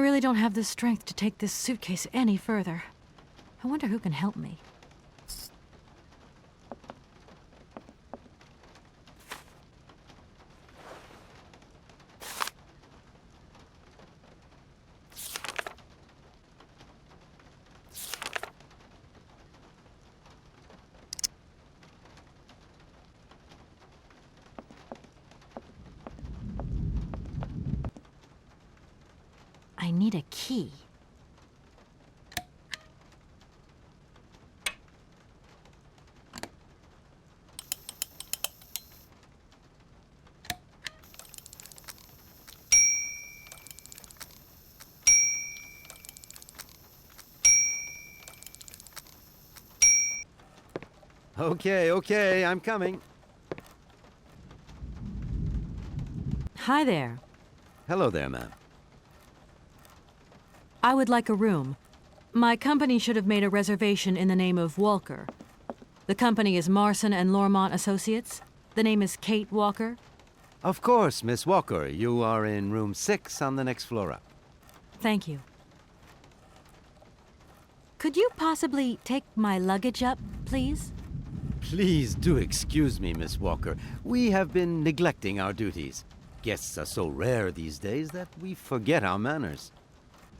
really don't have the strength to take this suitcase any further. I wonder who can help me. I need a key. Okay, I'm coming. Hi there. Hello there, ma'am. I would like a room. My company should have made a reservation in the name of Walker. The company is Marson and Lormont Associates. The name is Kate Walker. Of course, Miss Walker. You are in room 6 on the next floor up. Thank you. Could you possibly take my luggage up, please? Please do excuse me, Miss Walker. We have been neglecting our duties. Guests are so rare these days that we forget our manners.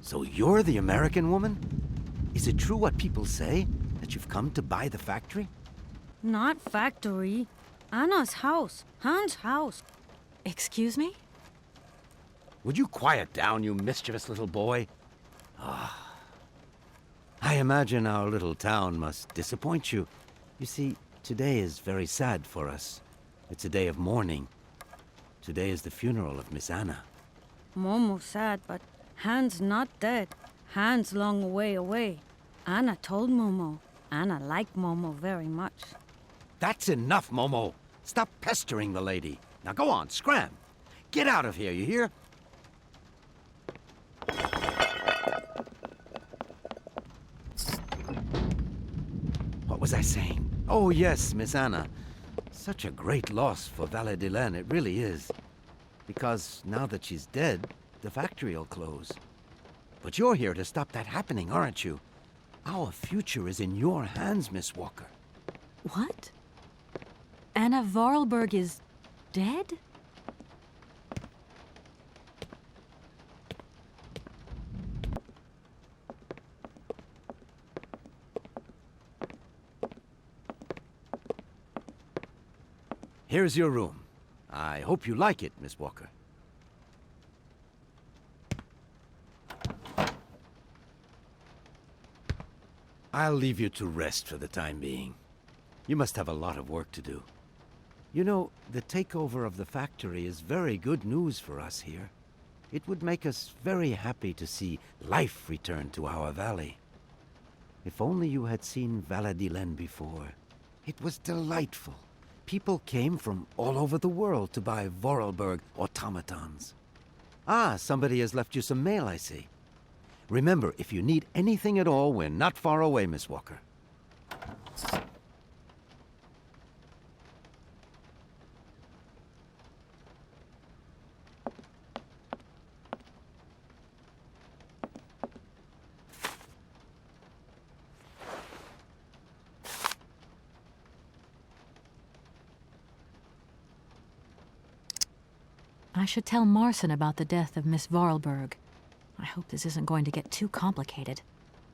So you're the American woman? Is it true what people say, that you've come to buy the factory? Not factory. Anna's house. Hans' house. Excuse me? Would you quiet down, you mischievous little boy? I imagine our little town must disappoint you. You see, today is very sad for us. It's a day of mourning. Today is the funeral of Miss Anna. Momo sad, but Hans not dead. Hans long way away. Anna told Momo. Anna liked Momo very much. That's enough, Momo. Stop pestering the lady. Now go on, scram. Get out of here, you hear? What was I saying? Oh, yes, Miss Anna. Such a great loss for Valadilene, it really is. Because now that she's dead, the factory'll close. But you're here to stop that happening, aren't you? Our future is in your hands, Miss Walker. What? Anna Vorarlberg is dead? Here's your room. I hope you like it, Miss Walker. I'll leave you to rest for the time being. You must have a lot of work to do. You know, the takeover of the factory is very good news for us here. It would make us very happy to see life return to our valley. If only you had seen Valadilene before. It was delightful. People came from all over the world to buy Vorarlberg automatons. Ah, somebody has left you some mail, I see. Remember, if you need anything at all, we're not far away, Miss Walker. I should tell Marson about the death of Miss Vorarlberg. I hope this isn't going to get too complicated.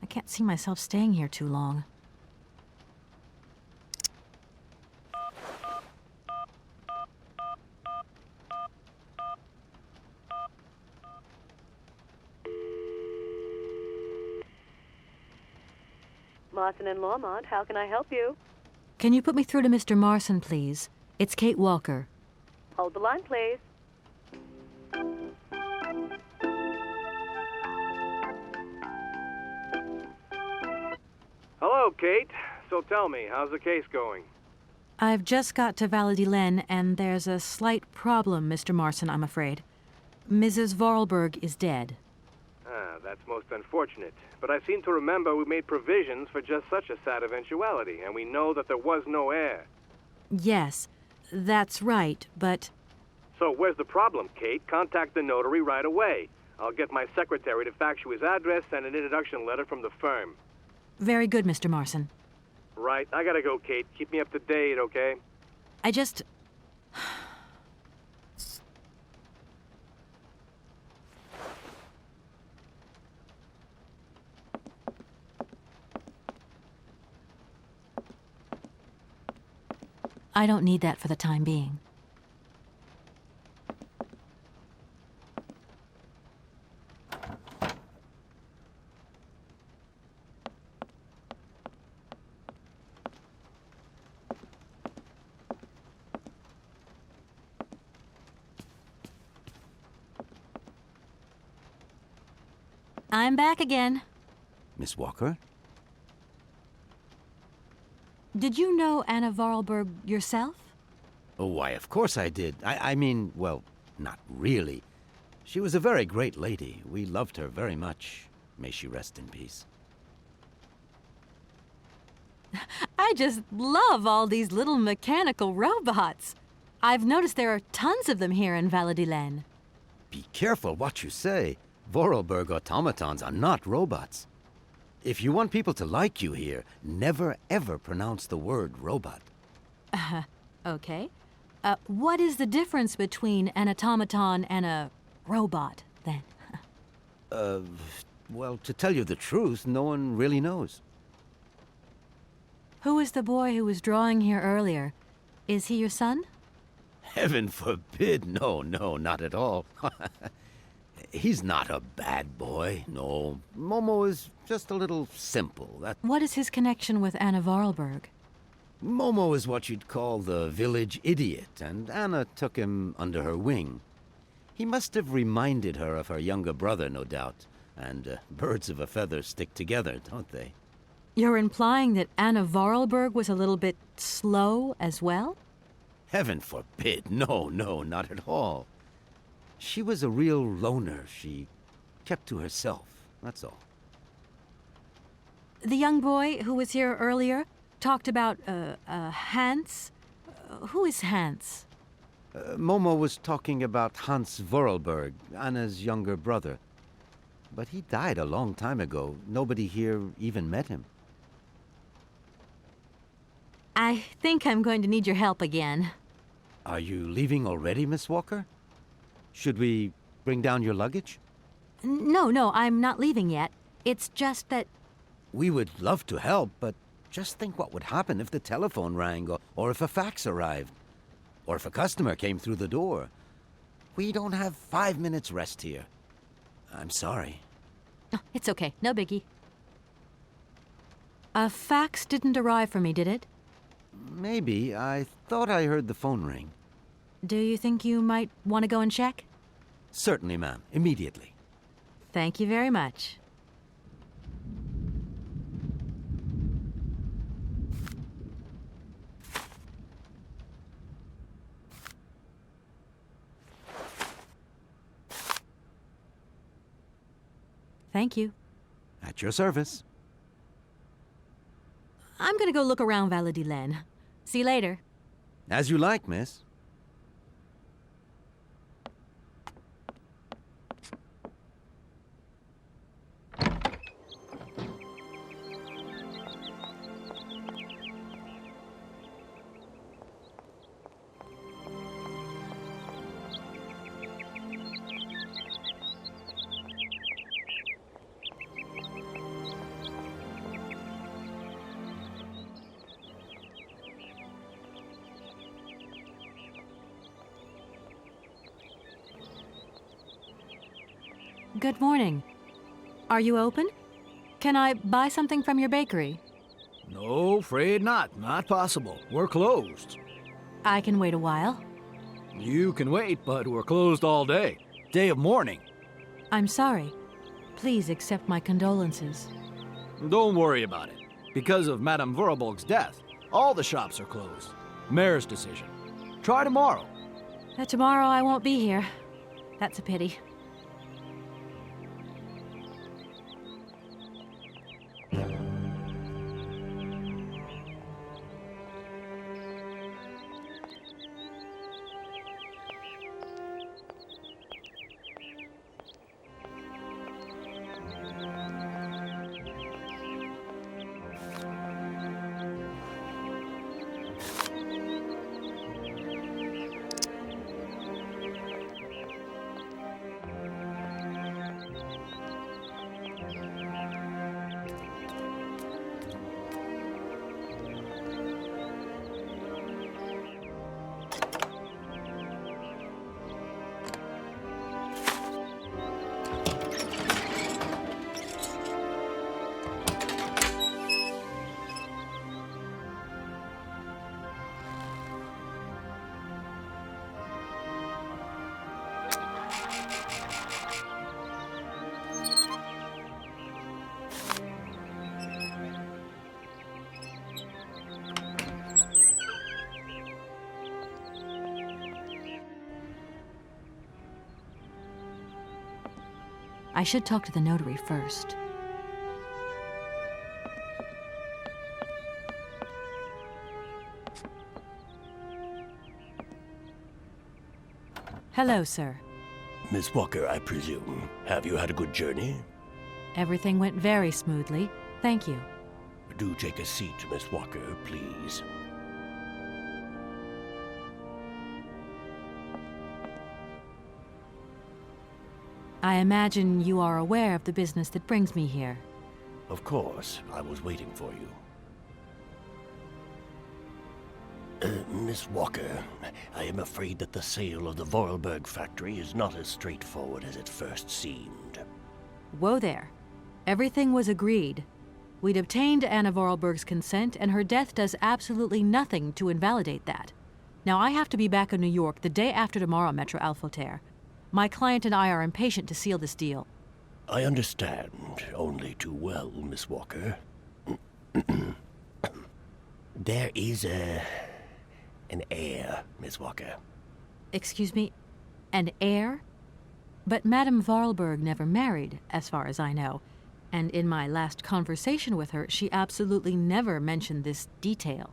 I can't see myself staying here too long. Marson and Lormont, how can I help you? Can you put me through to Mr. Marson, please? It's Kate Walker. Hold the line, please. Hello, Kate. So tell me, how's the case going? I've just got to Valadilene, and there's a slight problem, Mr. Marson, I'm afraid. Mrs. Vorarlberg is dead. Ah, that's most unfortunate. But I seem to remember we made provisions for just such a sad eventuality, and we know that there was no heir. Yes, that's right, but... So where's the problem, Kate? Contact the notary right away. I'll get my secretary to fax you his address and an introduction letter from the firm. Very good, Mr. Marson. Right, I gotta go, Kate. Keep me up to date, okay? I just... I don't need that for the time being. I'm back again. Miss Walker? Did you know Anna Vorarlberg yourself? Oh, why, of course I did. I mean, well, not really. She was a very great lady. We loved her very much. May she rest in peace. I just love all these little mechanical robots. I've noticed there are tons of them here in Valadilene. Be careful what you say. Vorarlberg automatons are not robots. If you want people to like you here, never ever pronounce the word robot. Okay. What is the difference between an automaton and a robot, then? Well, to tell you the truth, no one really knows. Who is the boy who was drawing here earlier? Is he your son? Heaven forbid, no, not at all. He's not a bad boy, no. Momo is just a little simple, What is his connection with Anna Vorarlberg? Momo is what you'd call the village idiot, and Anna took him under her wing. He must have reminded her of her younger brother, no doubt. And birds of a feather stick together, don't they? You're implying that Anna Vorarlberg was a little bit slow as well? Heaven forbid, no, not at all. She was a real loner. She kept to herself, that's all. The young boy who was here earlier talked about, Hans. Who is Hans? Momo was talking about Hans Vorarlberg, Anna's younger brother. But he died a long time ago. Nobody here even met him. I think I'm going to need your help again. Are you leaving already, Miss Walker? Should we bring down your luggage? No, I'm not leaving yet. It's just that... We would love to help, but just think what would happen if the telephone rang, or if a fax arrived, or if a customer came through the door. We don't have 5 minutes rest here. I'm sorry. Oh, it's okay, no biggie. A fax didn't arrive for me, did it? Maybe. I thought I heard the phone ring. Do you think you might want to go and check? Certainly, ma'am. Immediately. Thank you very much. Thank you. At your service. I'm gonna go look around Valadilene. See you later. As you like, miss. Good morning. Are you open? Can I buy something from your bakery? No, afraid not. Not possible. We're closed. I can wait a while. You can wait, but we're closed all day. Day of mourning. I'm sorry. Please accept my condolences. Don't worry about it. Because of Madame Vorarlberg's death, all the shops are closed. Mayor's decision. Try tomorrow. Tomorrow I won't be here. That's a pity. I should talk to the notary first. Hello, sir. Miss Walker, I presume. Have you had a good journey? Everything went very smoothly. Thank you. Do take a seat, Miss Walker, please. I imagine you are aware of the business that brings me here. Of course, I was waiting for you. Miss Walker, I am afraid that the sale of the Vorarlberg factory is not as straightforward as it first seemed. Whoa there. Everything was agreed. We'd obtained Anna Vorarlberg's consent, and her death does absolutely nothing to invalidate that. Now, I have to be back in New York the day after tomorrow, Maître Alfotaire. My client and I are impatient to seal this deal. I understand only too well, Miss Walker. There is an heir, Miss Walker. Excuse me? An heir? But Madame Vorarlberg never married, as far as I know. And in my last conversation with her, she absolutely never mentioned this detail.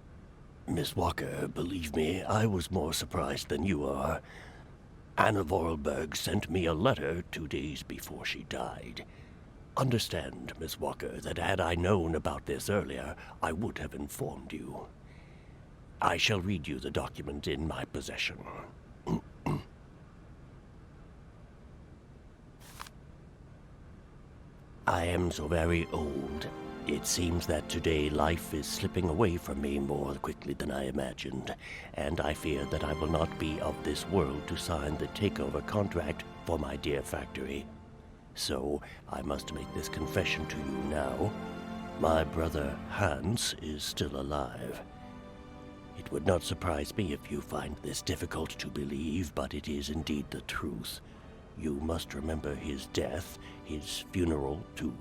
Miss Walker, believe me, I was more surprised than you are. Anna Vorarlberg sent me a letter 2 days before she died. Understand, Miss Walker, that had I known about this earlier, I would have informed you. I shall read you the document in my possession. I am so very old. It seems that today life is slipping away from me more quickly than I imagined, and I fear that I will not be of this world to sign the takeover contract for my dear factory. So I must make this confession to you now. My brother Hans is still alive. It would not surprise me if you find this difficult to believe, but it is indeed the truth. You must remember his death, his funeral too.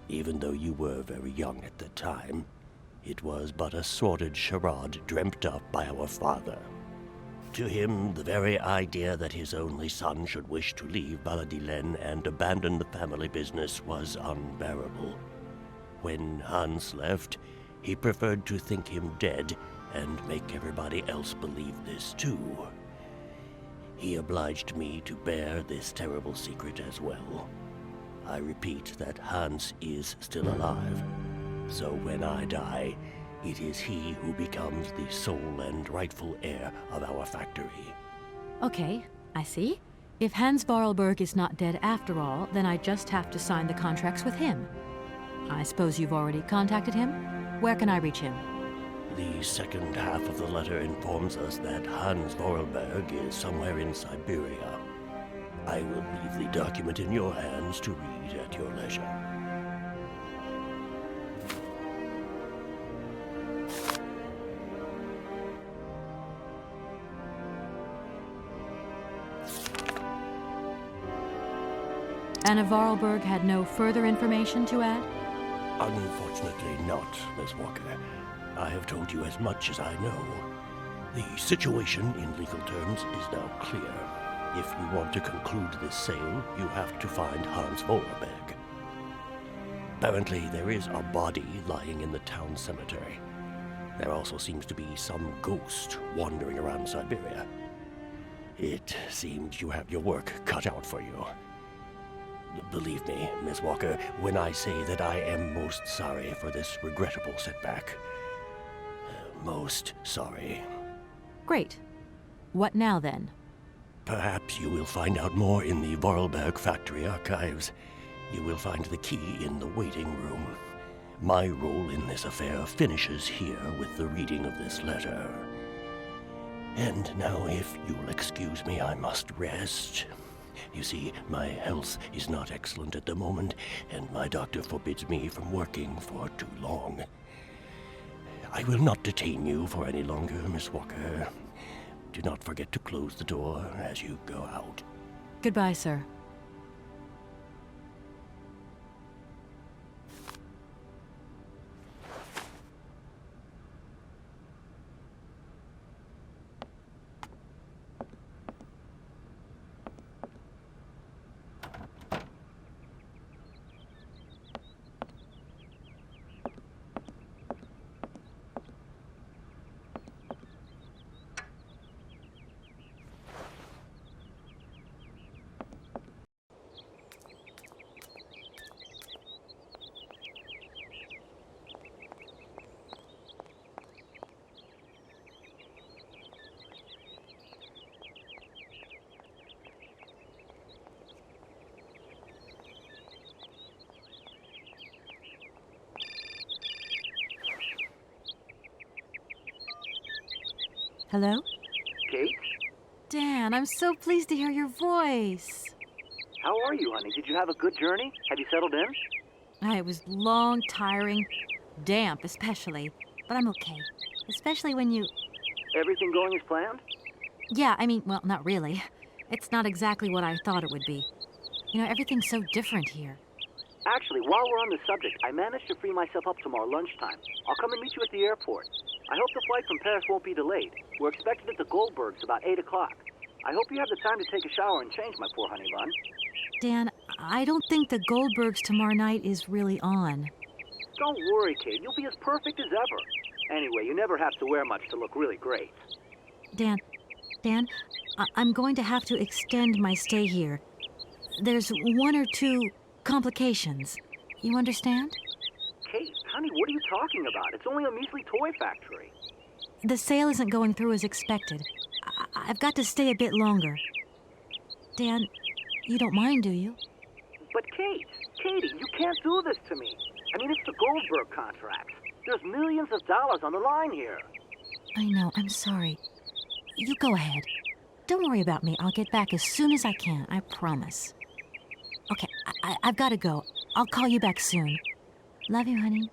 Even though you were very young at the time, it was but a sordid charade dreamt up by our father. To him, the very idea that his only son should wish to leave Valadilene and abandon the family business was unbearable. When Hans left, he preferred to think him dead and make everybody else believe this too. He obliged me to bear this terrible secret as well. I repeat that Hans is still alive, so when I die, it is he who becomes the sole and rightful heir of our factory. Okay, I see. If Hans Vorarlberg is not dead after all, then I just have to sign the contracts with him. I suppose you've already contacted him? Where can I reach him? The second half of the letter informs us that Hans Vorarlberg is somewhere in Syberia. I will leave the document in your hands to read at your leisure. Anna Vorarlberg had no further information to add? Unfortunately not, Miss Walker. I have told you as much as I know. The situation in legal terms is now clear. If you want to conclude this sale, you have to find Hans Vorarlberg. Apparently, there is a body lying in the town cemetery. There also seems to be some ghost wandering around Syberia. It seems you have your work cut out for you. Believe me, Miss Walker, when I say that I am most sorry for this regrettable setback. Most sorry. Great. What now, then? Perhaps you will find out more in the Vorarlberg factory archives. You will find the key in the waiting room. My role in this affair finishes here with the reading of this letter. And now, if you'll excuse me, I must rest. You see, my health is not excellent at the moment, and my doctor forbids me from working for too long. I will not detain you for any longer, Miss Walker. Do not forget to close the door as you go out. Goodbye, sir. Hello? Kate? Dan, I'm so pleased to hear your voice. How are you, honey? Did you have a good journey? Have you settled in? It was long, tiring, damp especially, but I'm okay. Especially when you... Everything going as planned? Yeah, I mean, well, not really. It's not exactly what I thought it would be. You know, everything's so different here. Actually, while we're on the subject, I managed to free myself up tomorrow lunchtime. I'll come and meet you at the airport. I hope the flight from Paris won't be delayed. We're expected at the Goldbergs about 8 o'clock. I hope you have the time to take a shower and change, my poor honey bun. Dan, I don't think the Goldbergs tomorrow night is really on. Don't worry, Kate. You'll be as perfect as ever. Anyway, you never have to wear much to look really great. Dan, I'm going to have to extend my stay here. There's 1 or 2 complications. You understand? Kate, honey, what are you talking about? It's only a measly toy factory. The sale isn't going through as expected. I've got to stay a bit longer. Dan, you don't mind, do you? But Katie, you can't do this to me. I mean, it's the Goldberg contract. There's millions of dollars on the line here. I know, I'm sorry. You go ahead. Don't worry about me. I'll get back as soon as I can, I promise. Okay, I've got to go. I'll call you back soon. Love you, honey.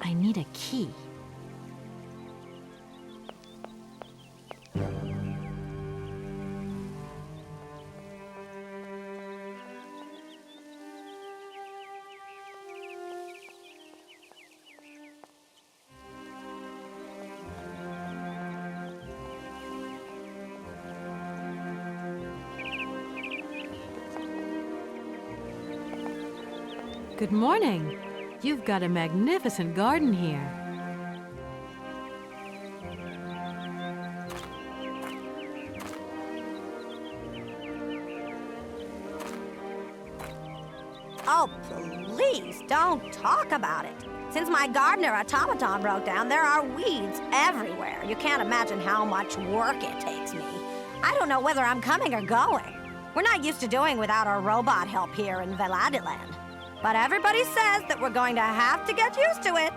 I need a key. Good morning. You've got a magnificent garden here. Oh, please don't talk about it. Since my gardener automaton broke down, there are weeds everywhere. You can't imagine how much work it takes me. I don't know whether I'm coming or going. We're not used to doing without our robot help here in Valadilene. But everybody says that we're going to have to get used to it.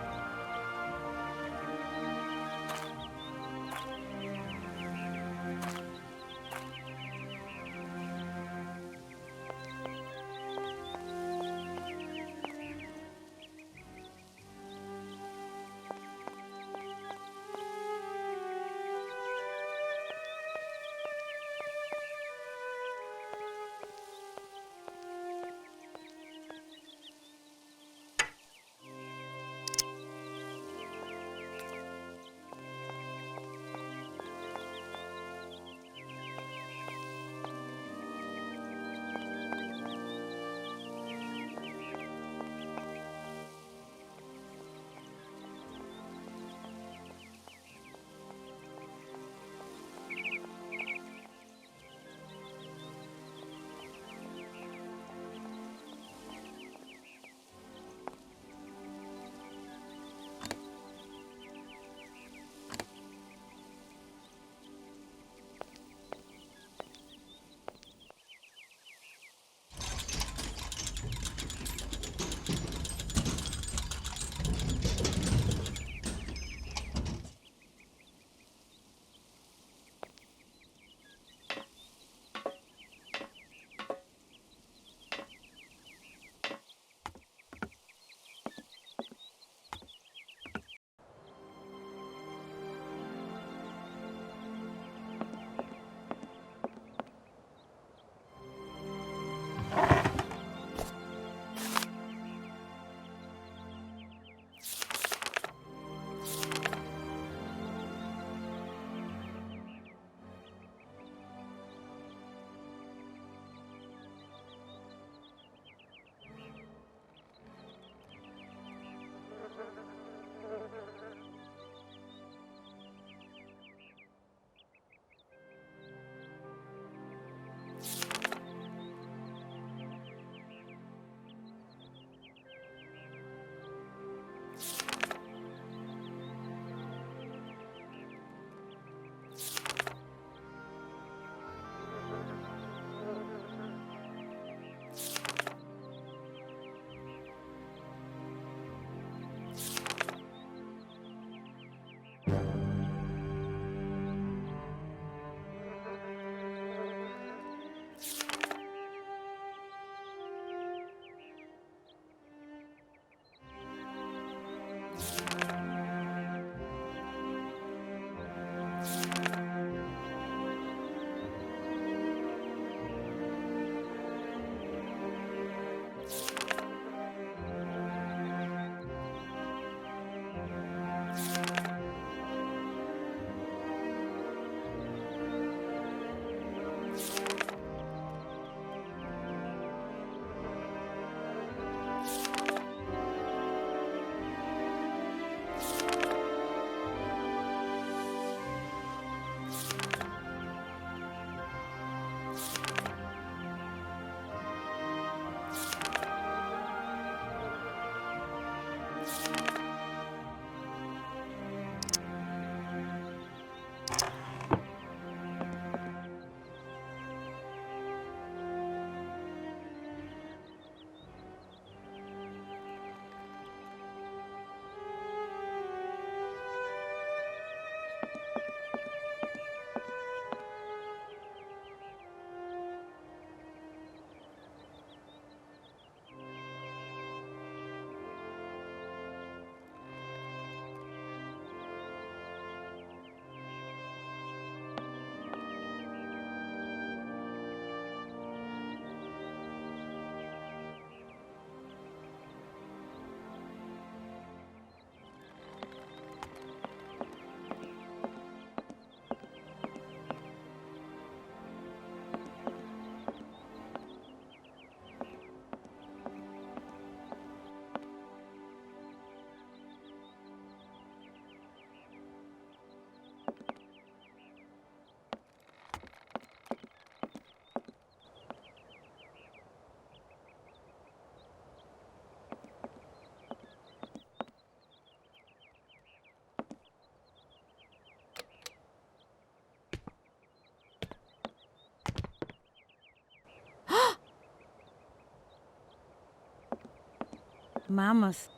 Mammoth.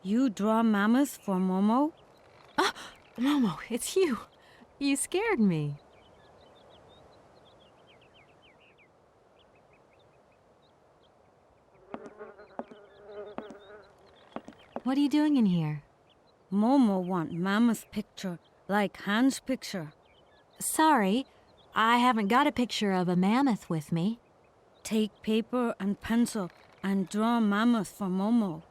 You draw mammoth for Momo? Ah, Momo, it's you. You scared me. What are you doing in here? Momo want mammoth picture, like Hans' picture. Sorry, I haven't got a picture of a mammoth with me. Take paper and pencil and draw mammoth for Momo.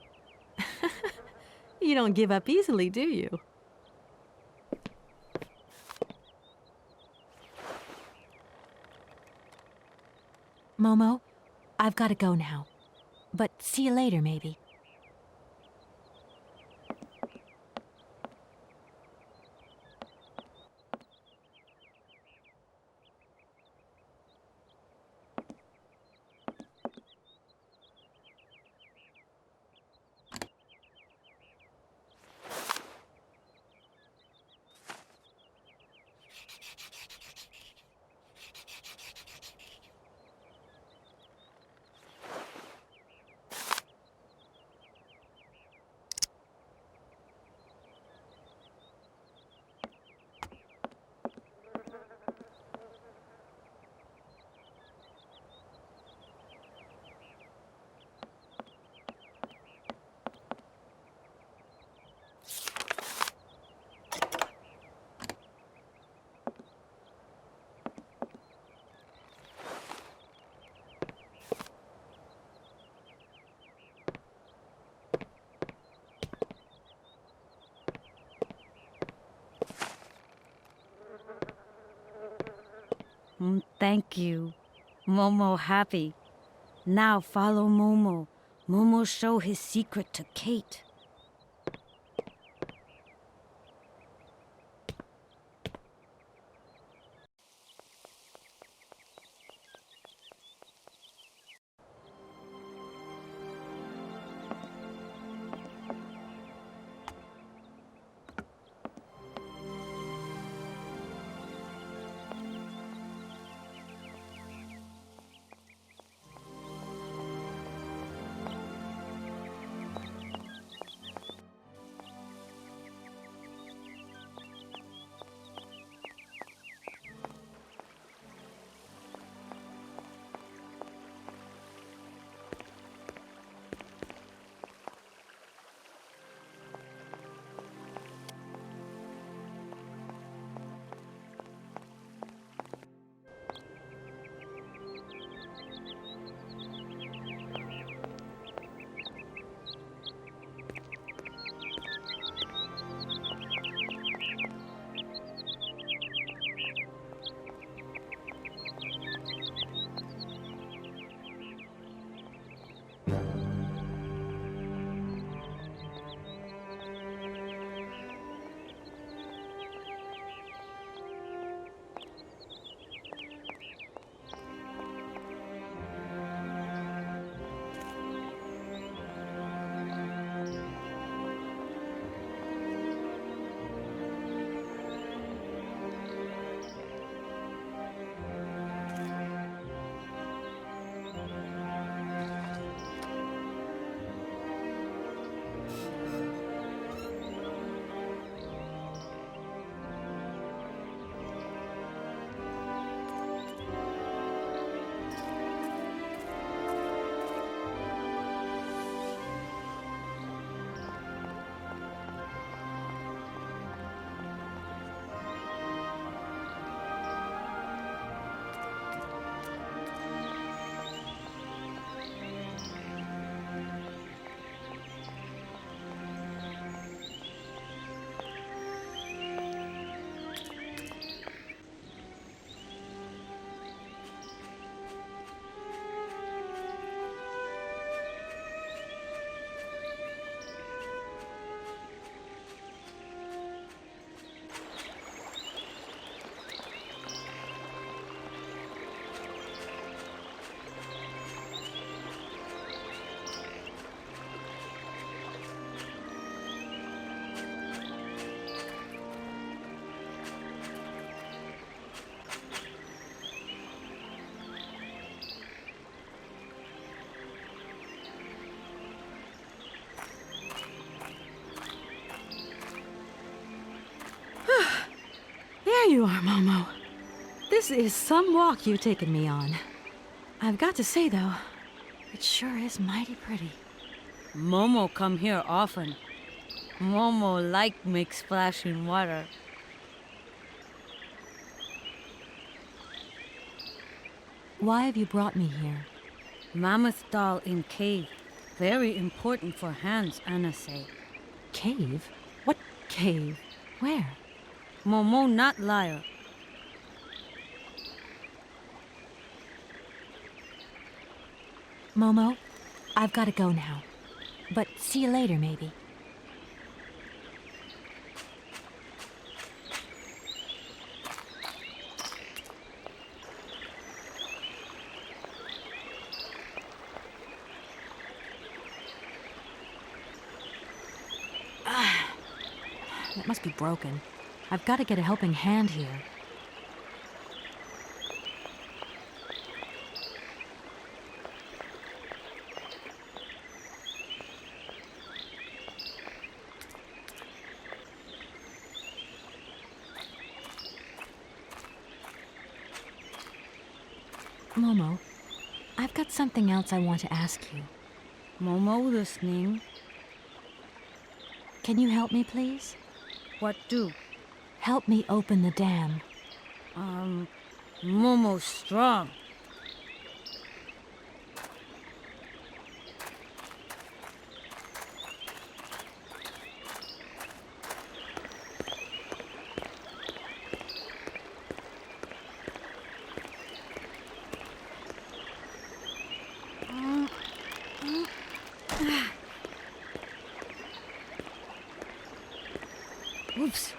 You don't give up easily, do you? Momo, I've got to go now. But see you later, maybe. Thank you. Momo happy. Now follow Momo. Momo show his secret to Kate. you are, Momo. This is some walk you've taken me on. I've got to say, though, it sure is mighty pretty. Momo come here often. Momo like make splashing water. Why have you brought me here? Mammoth doll in cave. Very important for Hans, Anna say. Cave? What cave? Where? Momo not liar. Momo, I've got to go now. But see you later, maybe. That must be broken. I've got to get a helping hand here. Momo, I've got something else I want to ask you. Momo listening. Can you help me, please? What do? Help me open the dam. Momo strong. Oops.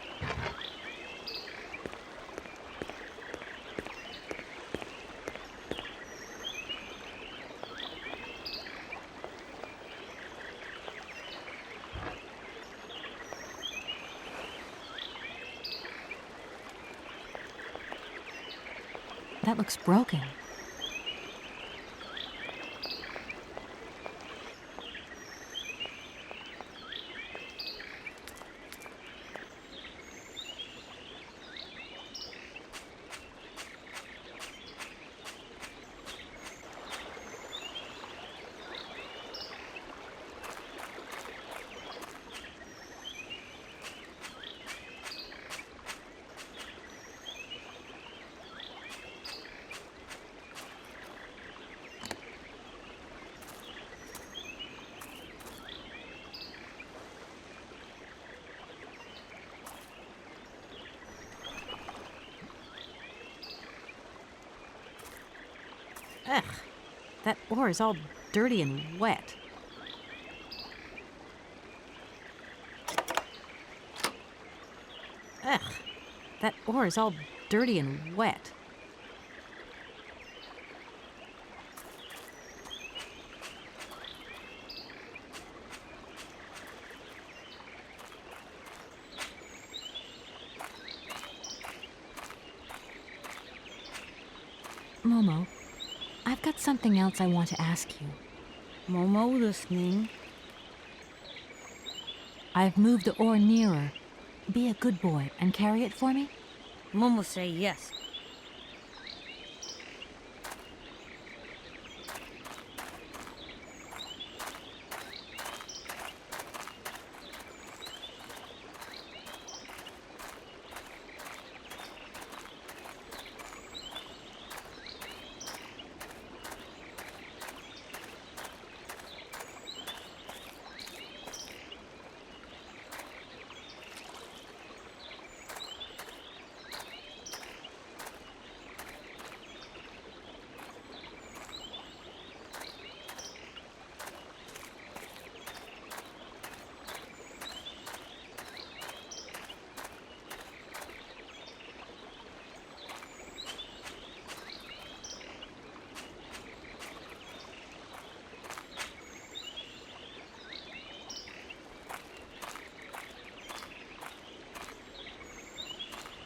That looks broken. Ugh, that ore is all dirty and wet. Ugh, that ore is all dirty and wet. Momo, I've got something else I want to ask you. Momo listening. I've moved the ore nearer. Be a good boy and carry it for me? Momo say yes.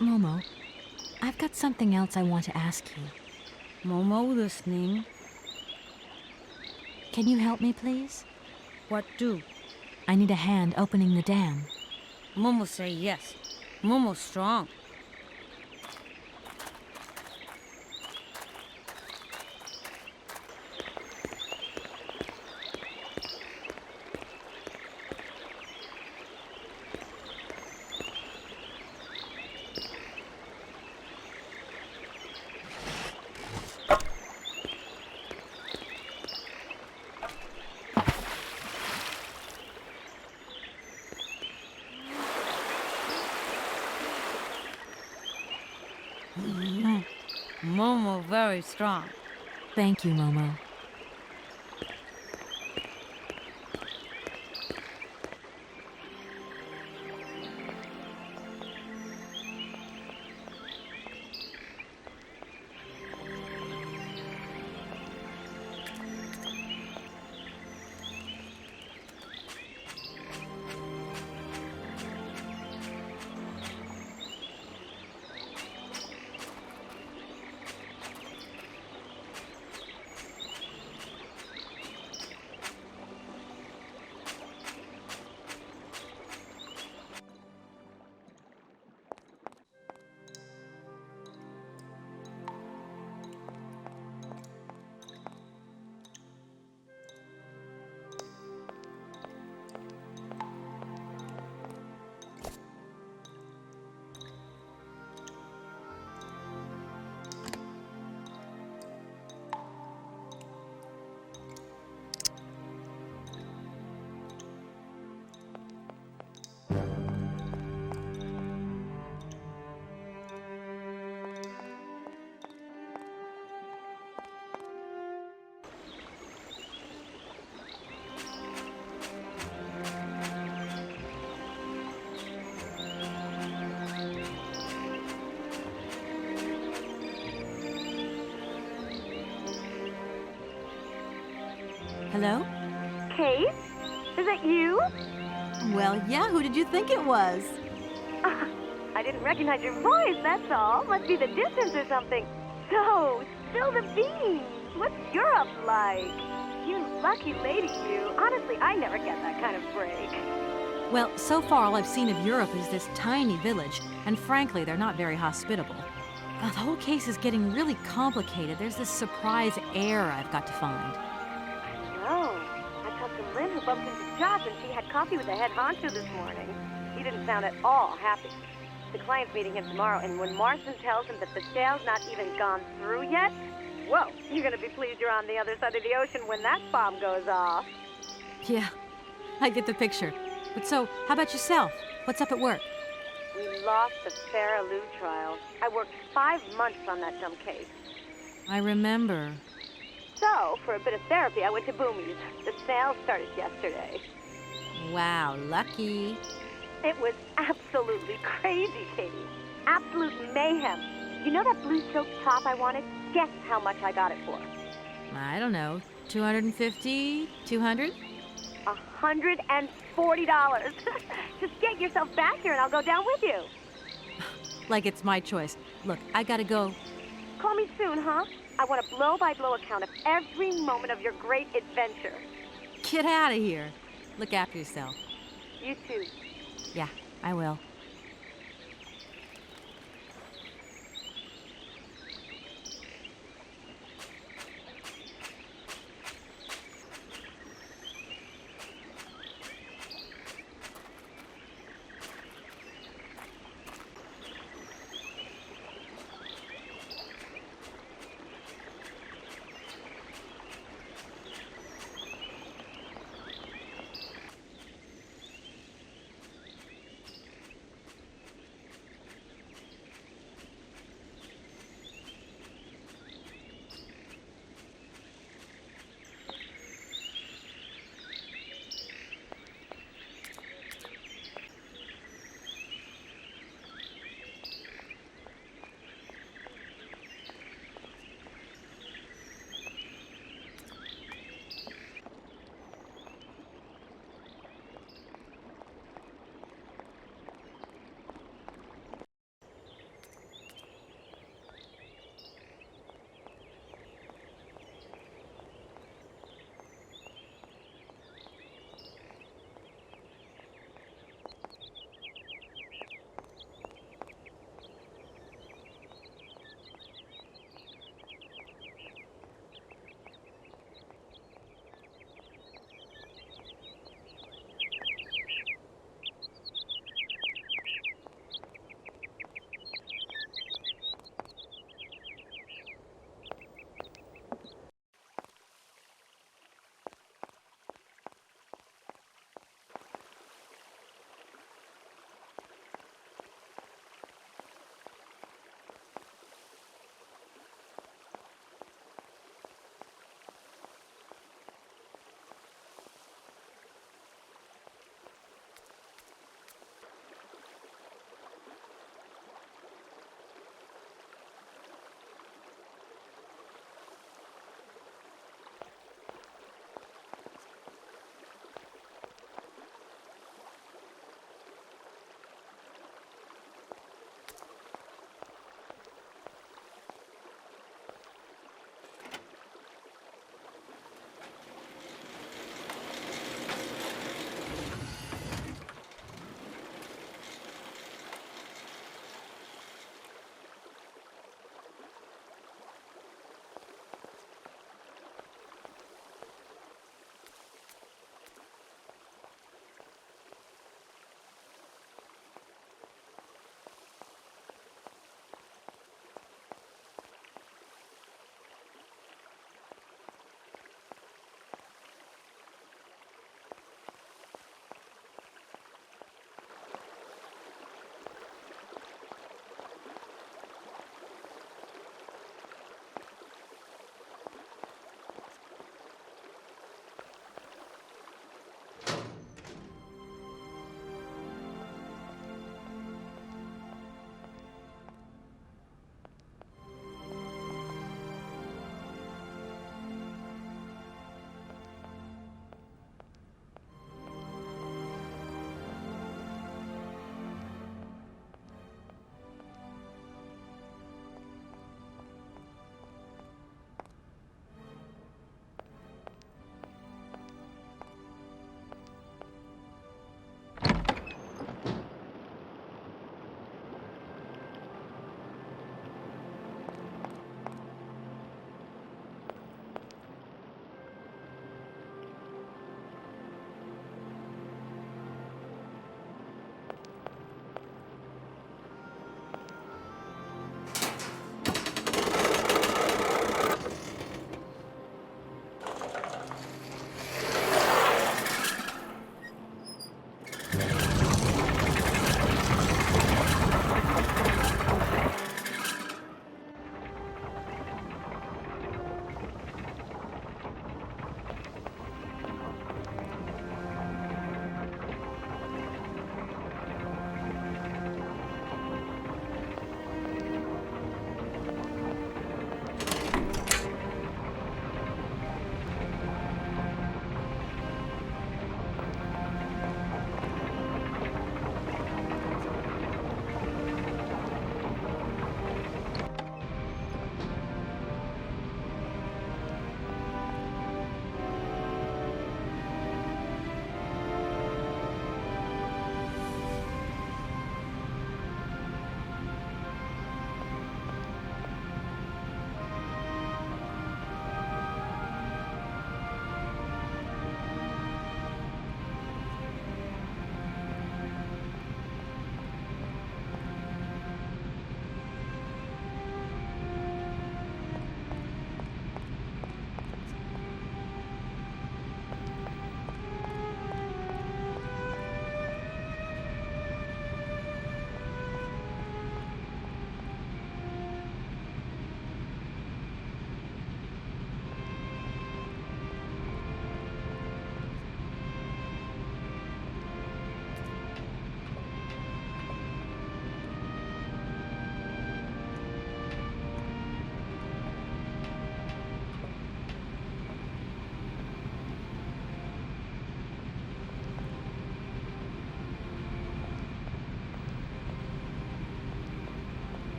Momo, I've got something else I want to ask you. Momo listening. Can you help me, please? What do? I need a hand opening the dam. Momo say yes. Momo strong. Momo very strong. Thank you, Momo. Hello? Kate? Is that you? Well, yeah, who did you think it was? I didn't recognize your voice, that's all. Must be the distance or something. So, spill the beans. What's Europe like? You lucky lady, you. Honestly, I never get that kind of break. Well, so far all I've seen of Europe is this tiny village, and frankly, they're not very hospitable. The whole case is getting really complicated. There's this surprise heir I've got to find. No. I talked to Lynn, who bumped into Josh, and she had coffee with the head honcho this morning. He didn't sound at all happy. The client's meeting him tomorrow, and when Marston tells him that the sale's not even gone through yet, whoa, you're gonna be pleased you're on the other side of the ocean when that bomb goes off. Yeah, I get the picture. But so, how about yourself? What's up at work? We lost the Farah Lou trial. I worked 5 months on that dumb case. I remember. So, for a bit of therapy, I went to Boomy's. The sale started yesterday. Wow, lucky. It was absolutely crazy, Katie. Absolute mayhem. You know that blue silk top I wanted? Guess how much I got it for? I don't know, 250, 200? $140. Just get yourself back here and I'll go down with you. Like it's my choice. Look, I gotta go. Call me soon, huh? I want a blow-by-blow account of every moment of your great adventure. Get out of here. Look after yourself. You too. Yeah, I will.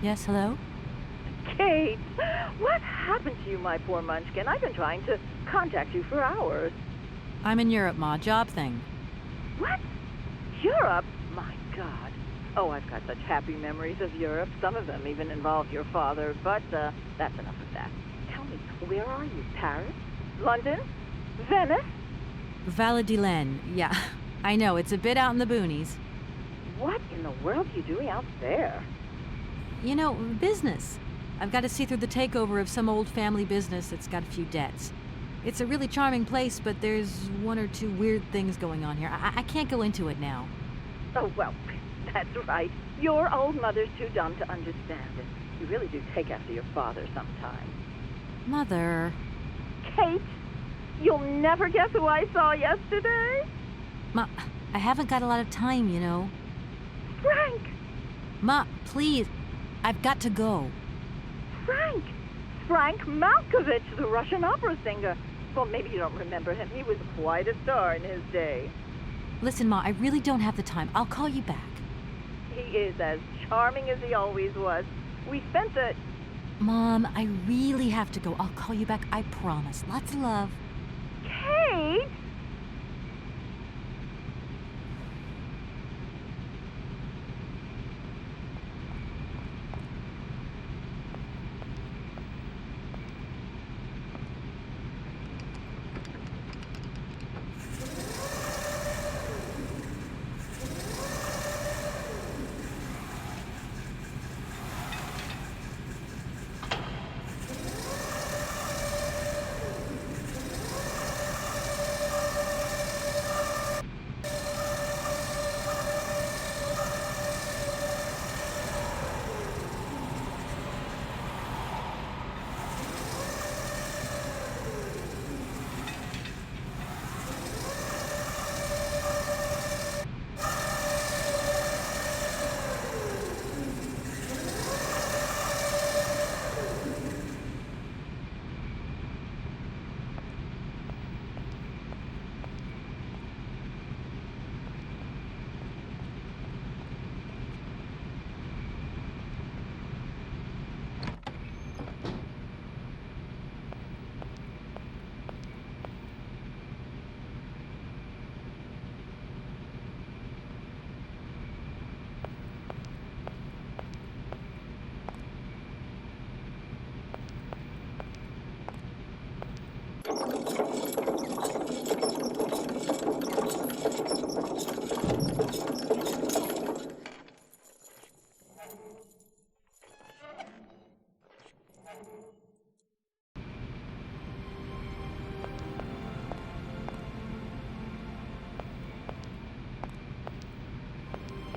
Yes, hello? Kate, what happened to you, my poor munchkin? I've been trying to contact you for hours. I'm in Europe, Ma. Job thing. What? Europe? My God. Oh, I've got such happy memories of Europe. Some of them even involve your father, but that's enough of that. Tell me, where are you? Paris? London? Venice? Valadilene. Yeah, I know. It's a bit out in the boonies. What in the world are you doing out there? You know, business. I've got to see through the takeover of some old family business that's got a few debts. It's a really charming place, but there's one or two weird things going on here. I can't go into it now. Oh, well, that's right. Your old mother's too dumb to understand it. You really do take after your father sometimes. Mother. Kate, you'll never guess who I saw yesterday? Ma, I haven't got a lot of time, you know. Frank! Ma, please. I've got to go. Frank Malkovich, the Russian opera singer. Well, maybe you don't remember him. He was quite a star in his day. Listen, Ma, I really don't have the time. I'll call you back. He is as charming as he always was. We spent the... Mom, I really have to go. I'll call you back, I promise. Lots of love. Kate!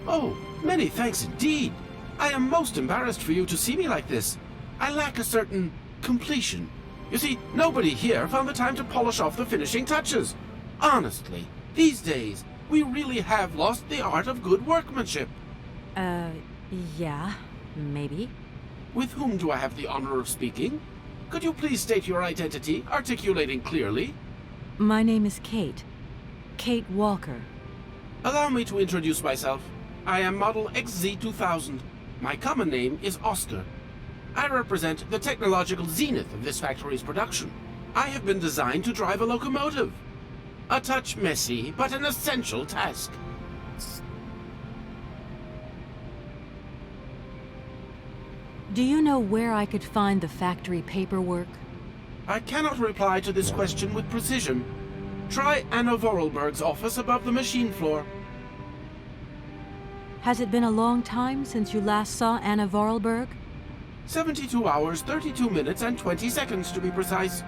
Oh, many thanks indeed. I am most embarrassed for you to see me like this. I lack a certain completion. You see, nobody here found the time to polish off the finishing touches. Honestly, these days, we really have lost the art of good workmanship. Yeah, maybe. With whom do I have the honor of speaking? Could you please state your identity, articulating clearly? My name is Kate. Kate Walker. Allow me to introduce myself. I am Model XZ2000. My common name is Oscar. I represent the technological zenith of this factory's production. I have been designed to drive a locomotive. A touch messy, but an essential task. Do you know where I could find the factory paperwork? I cannot reply to this question with precision. Try Anna Vorarlberg's office above the machine floor. Has it been a long time since you last saw Anna Vorarlberg? 72 hours, 32 minutes, and 20 seconds to be precise.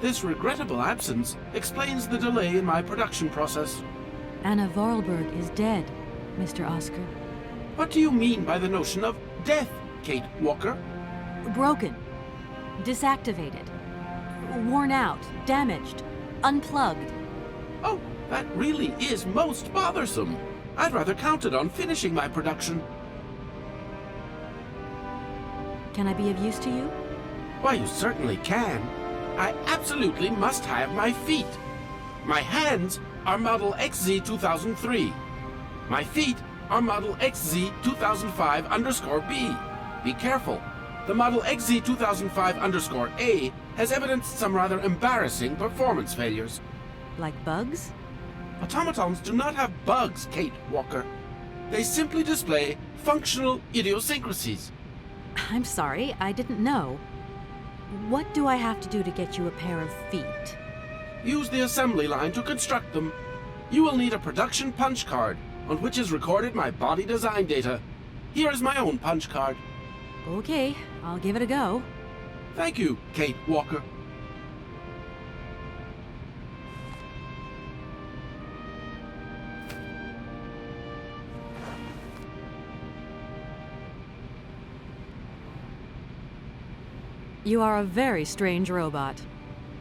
This regrettable absence explains the delay in my production process. Anna Vorarlberg is dead, Mr. Oscar. What do you mean by the notion of death, Kate Walker? Broken. Disactivated. Worn out. Damaged. Unplugged. Oh, that really is most bothersome. I'd rather counted on finishing my production. Can I be of use to you? Why, you certainly can. I absolutely must have my feet. My hands are Model XZ2003. My feet are Model XZ2005_B. Be careful. The model XZ2005_A has evidenced some rather embarrassing performance failures. Like bugs? Automatons do not have bugs, Kate Walker. They simply display functional idiosyncrasies. I'm sorry, I didn't know. What do I have to do to get you a pair of feet? Use the assembly line to construct them. You will need a production punch card, on which is recorded my body design data. Here is my own punch card. Okay, I'll give it a go. Thank you, Kate Walker. You are a very strange robot.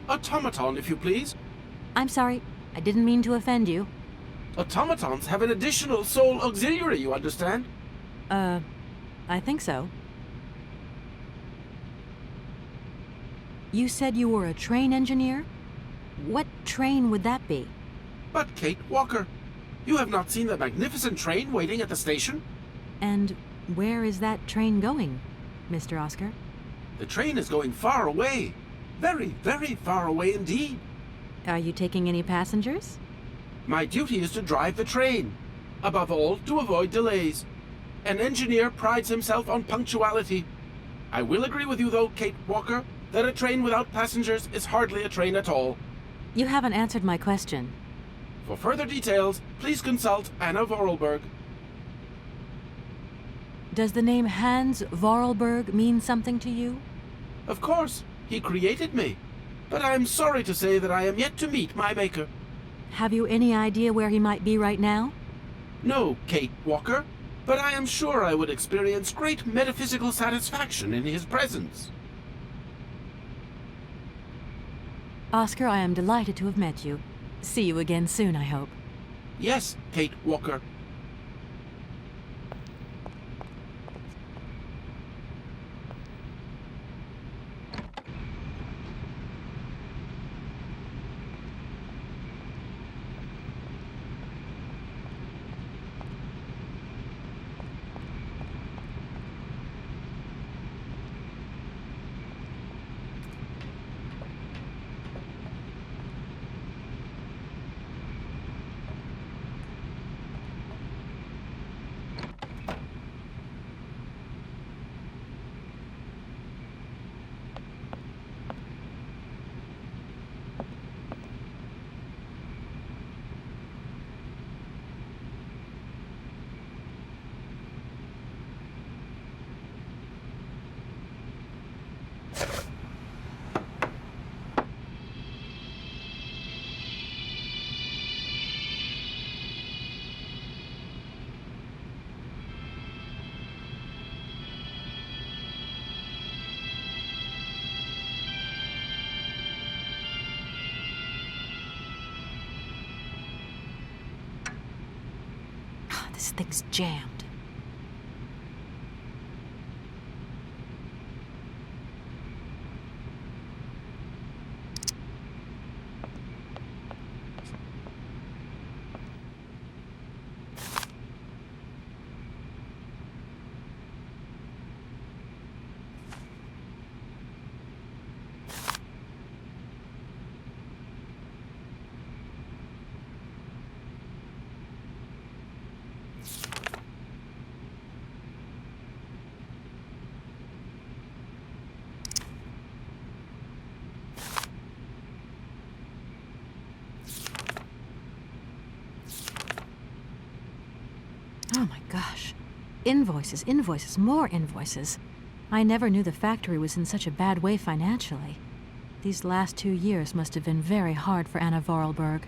Automaton, if you please. I'm sorry, I didn't mean to offend you. Automatons have an additional soul auxiliary, you understand? I think so. You said you were a train engineer? What train would that be? But Kate Walker, you have not seen the magnificent train waiting at the station? And where is that train going, Mr. Oscar? The train is going far away. Very, very far away indeed. Are you taking any passengers? My duty is to drive the train. Above all, to avoid delays. An engineer prides himself on punctuality. I will agree with you, though, Kate Walker, that a train without passengers is hardly a train at all. You haven't answered my question. For further details, please consult Anna Vorarlberg. Does the name Hans Vorarlberg mean something to you? Of course, he created me. But I am sorry to say that I am yet to meet my maker. Have you any idea where he might be right now? No, Kate Walker, but I am sure I would experience great metaphysical satisfaction in his presence. Oscar, I am delighted to have met you. See you again soon, I hope. Yes, Kate Walker. This thing's jammed. Oh my gosh. Invoices, invoices, more invoices. I never knew the factory was in such a bad way financially. These last 2 years must have been very hard for Anna Vorarlberg.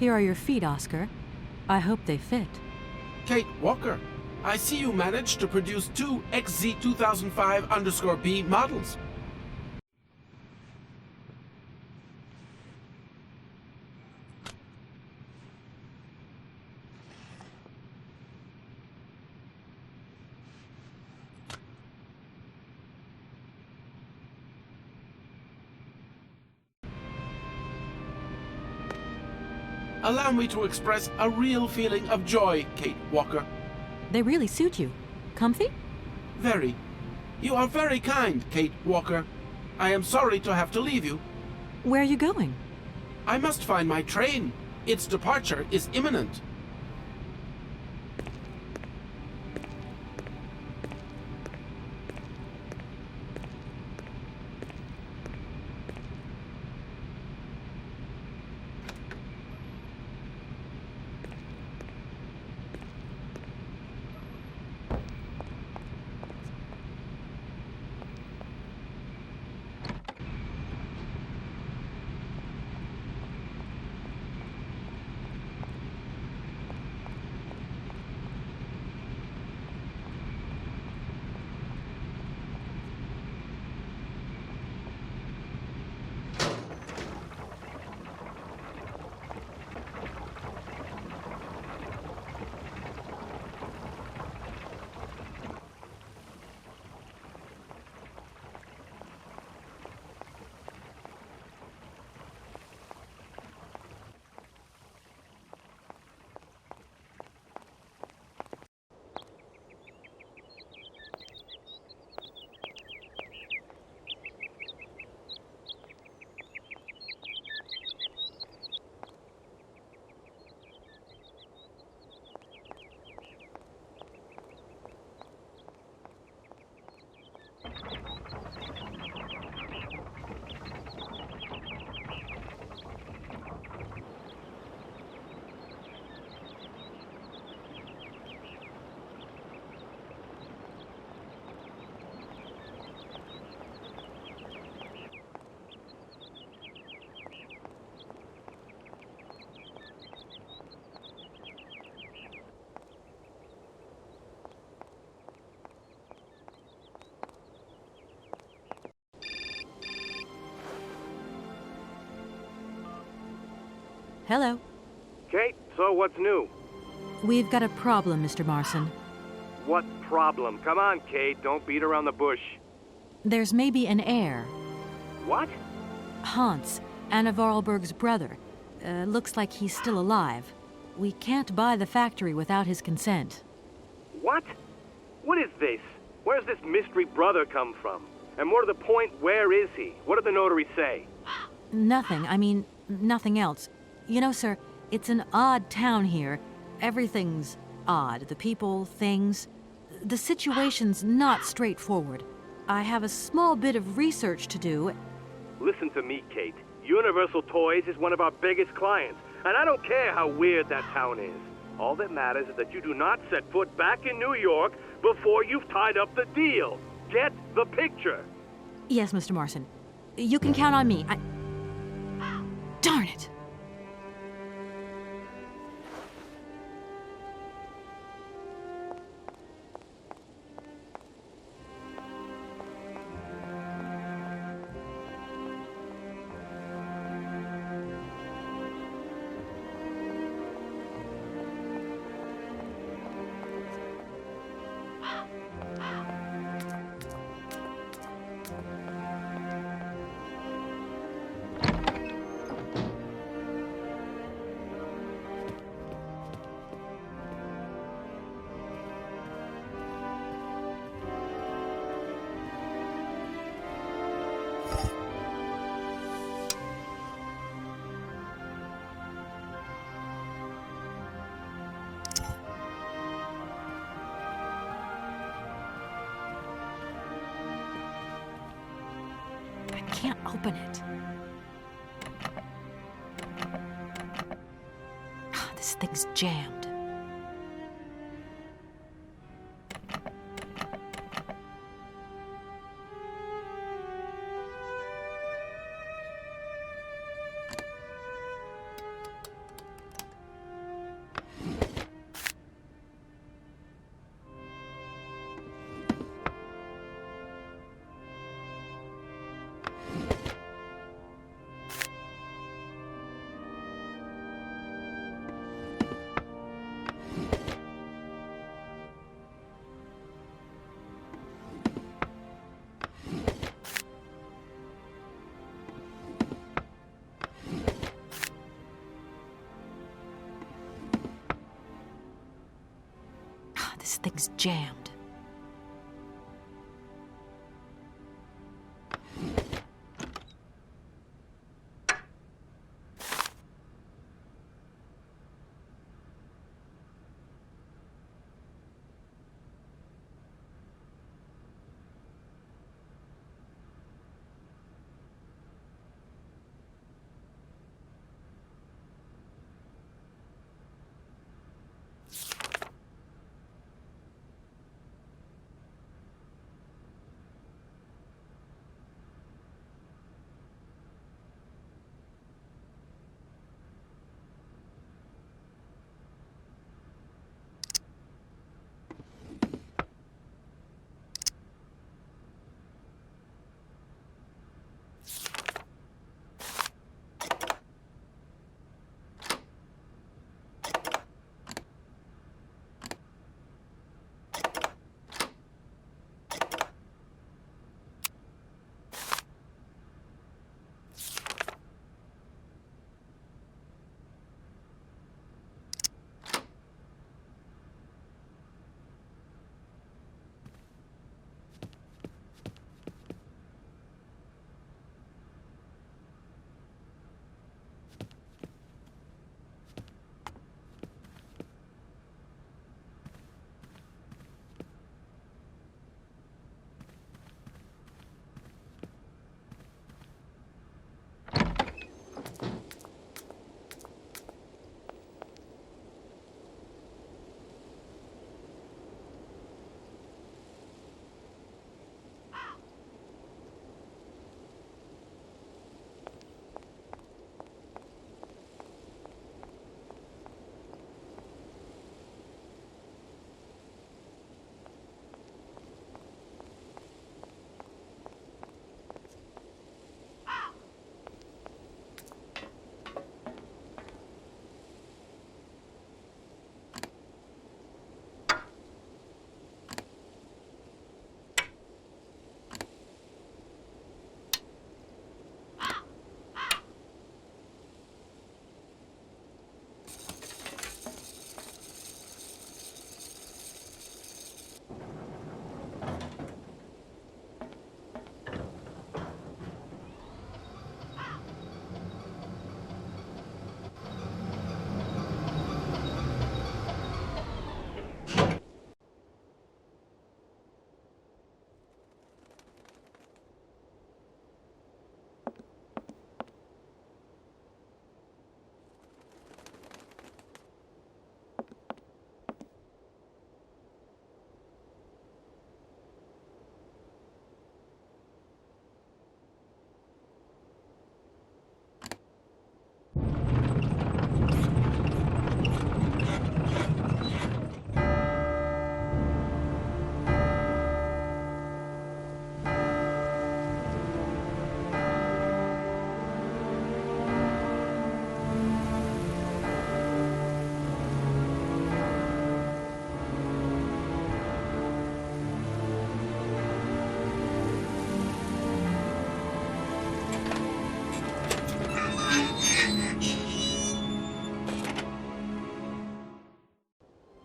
Here are your feet, Oscar. I hope they fit. Kate Walker, I see you managed to produce two XZ2005_B models. Allow me to express a real feeling of joy, Kate Walker. They really suit you. Comfy? Very. You are very kind, Kate Walker. I am sorry to have to leave you. Where are you going? I must find my train. Its departure is imminent. Hello. Kate, so what's new? We've got a problem, Mr. Marson. What problem? Come on, Kate, don't beat around the bush. There's maybe an heir. What? Hans, Anna Vorarlberg's brother. Looks like he's still alive. We can't buy the factory without his consent. What? What is this? Where's this mystery brother come from? And more to the point, where is he? What did the notary say? Nothing. I mean, nothing else. You know, sir, it's an odd town here. Everything's odd. The people, things. The situation's not straightforward. I have a small bit of research to do. Listen to me, Kate. Universal Toys is one of our biggest clients, and I don't care how weird that town is. All that matters is that you do not set foot back in New York before you've tied up the deal. Get the picture. Yes, Mr. Marson. You can count on me. Darn it! Can't open it. This thing's jammed. This thing's jammed.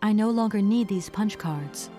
I no longer need these punch cards.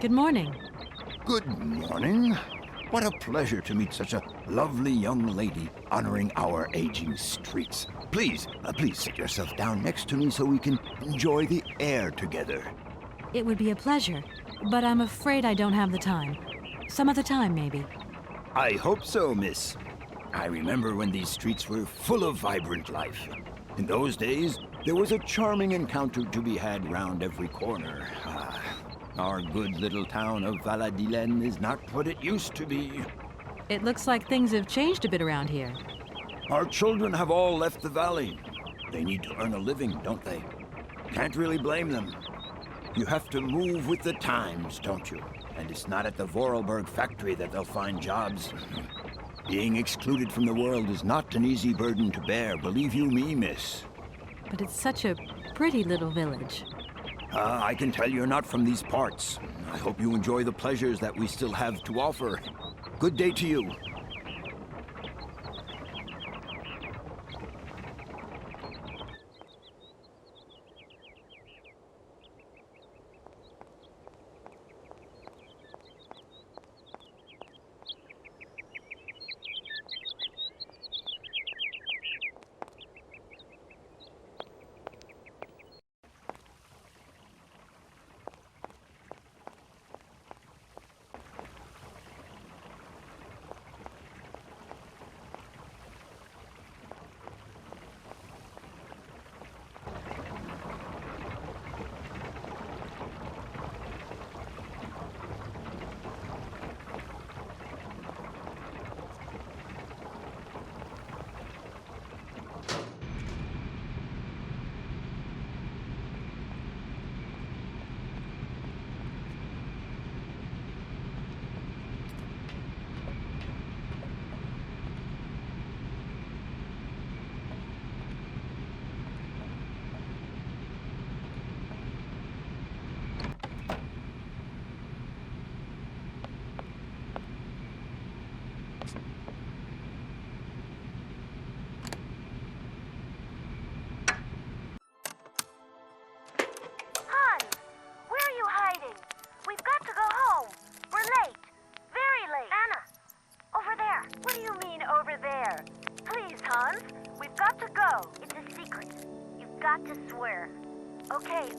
Good morning. Good morning. What a pleasure to meet such a lovely young lady honoring our aging streets. Please sit yourself down next to me so we can enjoy the air together. It would be a pleasure, but I'm afraid I don't have the time. Some other time, maybe. I hope so, miss. I remember when these streets were full of vibrant life. In those days, there was a charming encounter to be had round every corner. Our good little town of Valadilene is not what it used to be. It looks like things have changed a bit around here. Our children have all left the valley. They need to earn a living, don't they? Can't really blame them. You have to move with the times, don't you? And it's not at the Vorarlberg factory that they'll find jobs. Being excluded from the world is not an easy burden to bear, believe you me, miss. But it's such a pretty little village. I can tell you're not from these parts. I hope you enjoy the pleasures that we still have to offer. Good day to you.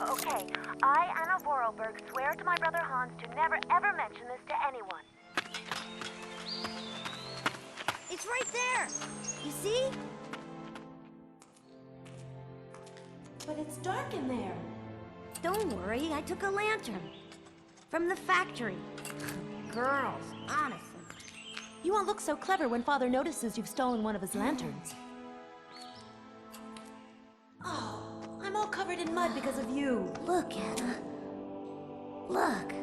Okay. I, Anna Vorarlberg, swear to my brother Hans to never ever mention this to anyone. It's right there! You see? But it's dark in there. Don't worry, I took a lantern. From the factory. Girls, honestly. You won't look so clever when Father notices you've stolen one of his lanterns. Oh, I'm all covered in mud because of you. Look, Anna. Look.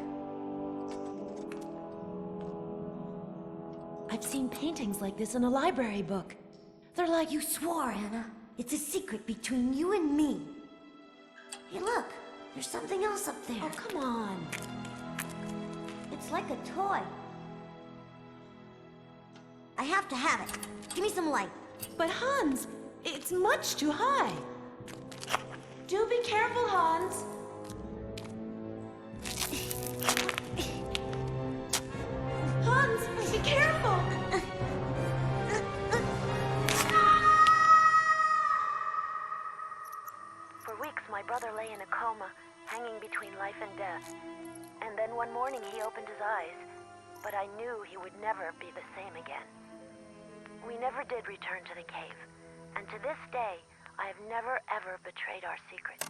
I've seen paintings like this in a library book. They're like... You swore, Anna. It's a secret between you and me. Hey, look. There's something else up there. Oh, come on. It's like a toy. I have to have it. Give me some light. But Hans, it's much too high. Do be careful, Hans. Hans, be careful! For weeks, my brother lay in a coma, hanging between life and death. And then one morning he opened his eyes, but I knew he would never be the same again. We never did return to the cave, and to this day, I have never ever betrayed our secret.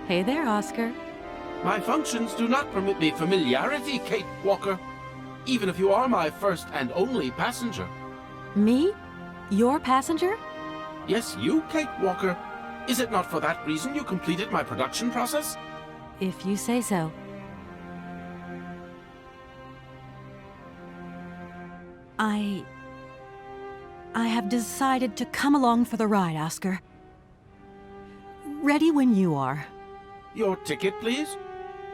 Hey there, Oscar. My functions do not permit me familiarity, Kate Walker. Even if you are my first and only passenger. Me? Your passenger? Yes, you, Kate Walker. Is it not for that reason you completed my production process? If you say so. I have decided to come along for the ride, Oscar. Ready when you are. Your ticket, please?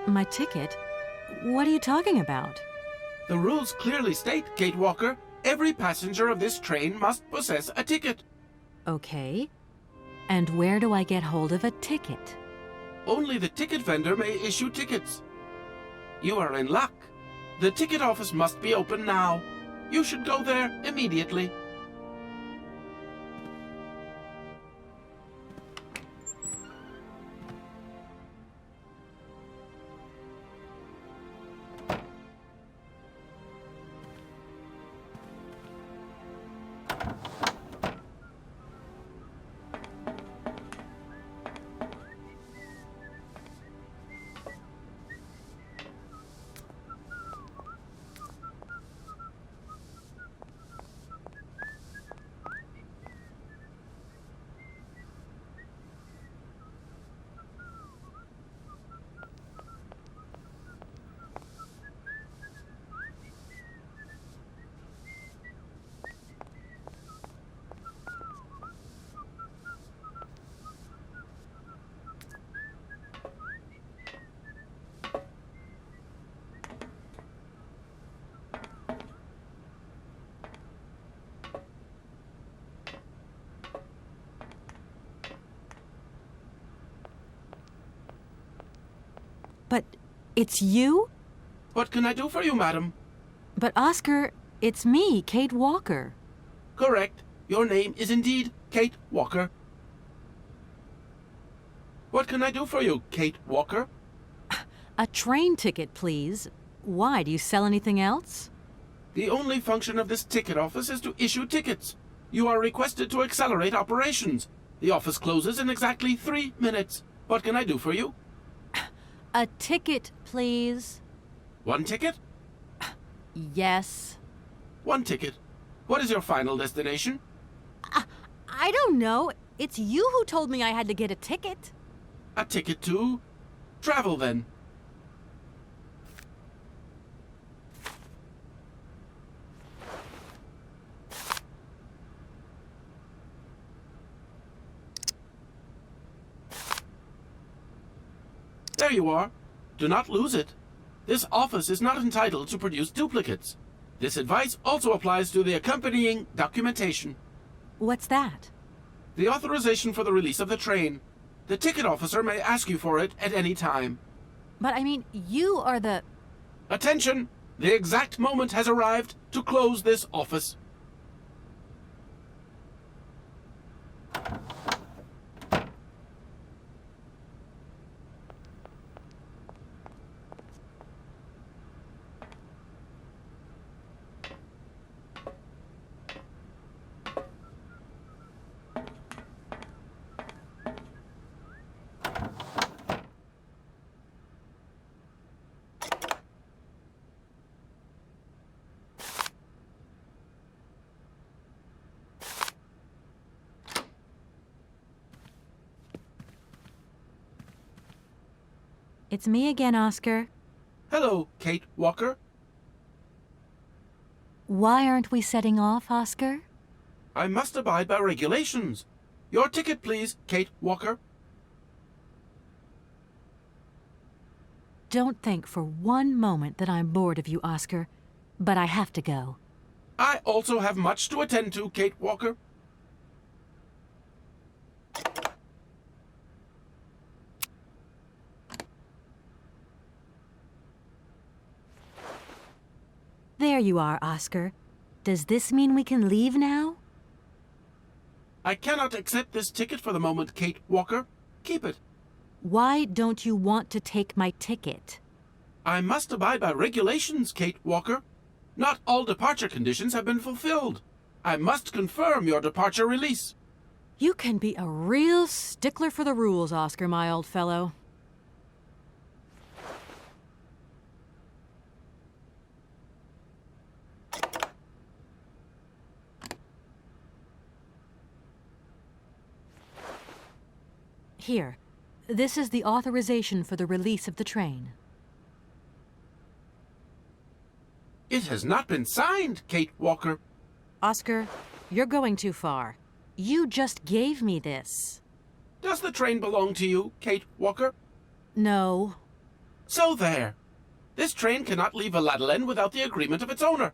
My ticket? What are you talking about? The rules clearly state, Kate Walker, every passenger of this train must possess a ticket. Okay. And where do I get hold of a ticket? Only the ticket vendor may issue tickets. You are in luck. The ticket office must be open now. You should go there immediately. But it's you? What can I do for you, madam? But Oscar, it's me, Kate Walker. Correct. Your name is indeed Kate Walker. What can I do for you, Kate Walker? A train ticket, please. Why, do you sell anything else? The only function of this ticket office is to issue tickets. You are requested to accelerate operations. The office closes in exactly 3 minutes. What can I do for you? A ticket, please. One ticket? Yes. One ticket. What is your final destination? I don't know. It's you who told me I had to get a ticket. A ticket to travel, then. There you are. Do not lose it. This office is not entitled to produce duplicates. This advice also applies to the accompanying documentation. What's that? The authorization for the release of the train. The ticket officer may ask you for it at any time. But I mean, you are the... Attention! The exact moment has arrived to close this office. It's me again, Oscar. Hello, Kate Walker. Why aren't we setting off, Oscar? I must abide by regulations. Your ticket, please, Kate Walker. Don't think for one moment that I'm bored of you, Oscar, but I have to go. I also have much to attend to, Kate Walker. There you are, Oscar. Does this mean we can leave now? I cannot accept this ticket for the moment, Kate Walker. Keep it. Why don't you want to take my ticket? I must abide by regulations, Kate Walker. Not all departure conditions have been fulfilled. I must confirm your departure release. You can be a real stickler for the rules, Oscar, my old fellow. Here. This is the authorization for the release of the train. It has not been signed, Kate Walker. Oscar, you're going too far. You just gave me this. Does the train belong to you, Kate Walker? No. So there. This train cannot leave Valadilene without the agreement of its owner.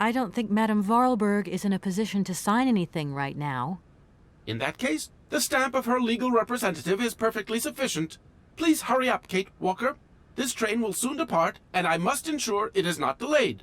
I don't think Madame Vorarlberg is in a position to sign anything right now. In that case, the stamp of her legal representative is perfectly sufficient. Please hurry up, Kate Walker. This train will soon depart, and I must ensure it is not delayed.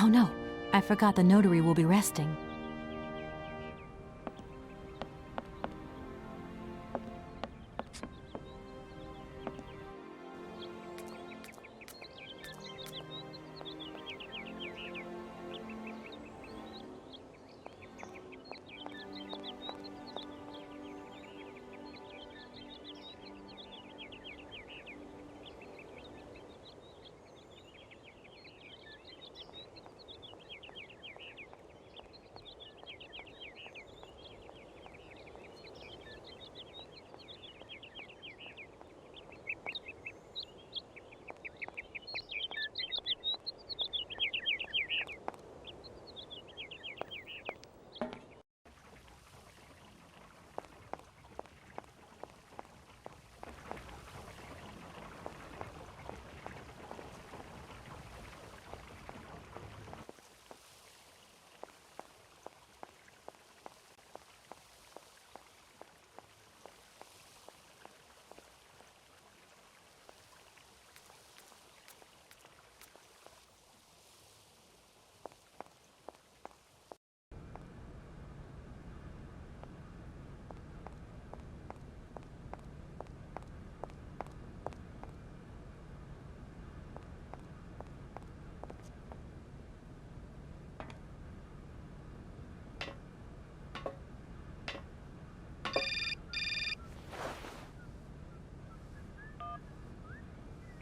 Oh no, I forgot the notary will be resting.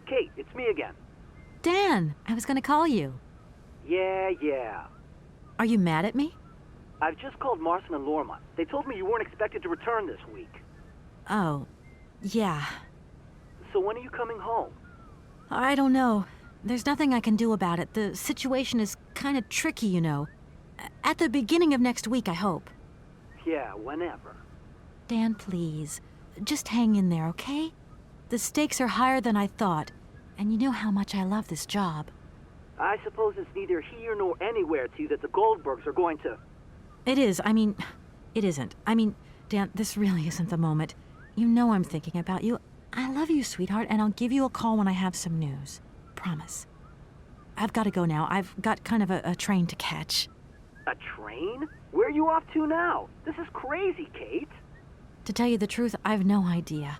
Kate, it's me again. Dan, I was gonna call you. Yeah. Are you mad at me? I've just called Marston and Lormont. They told me you weren't expected to return this week. Oh, yeah. So when are you coming home? I don't know. There's nothing I can do about it. The situation is kind of tricky, you know. At the beginning of next week, I hope. Yeah, whenever. Dan, please. Just hang in there, okay? The stakes are higher than I thought, and you know how much I love this job. I suppose it's neither here nor anywhere to you that the Goldbergs are going to... It is. It isn't. Dan, this really isn't the moment. You know I'm thinking about you. I love you, sweetheart, and I'll give you a call when I have some news. Promise. I've got to go now. I've got kind of a train to catch. A train? Where are you off to now? This is crazy, Kate. To tell you the truth, I've no idea.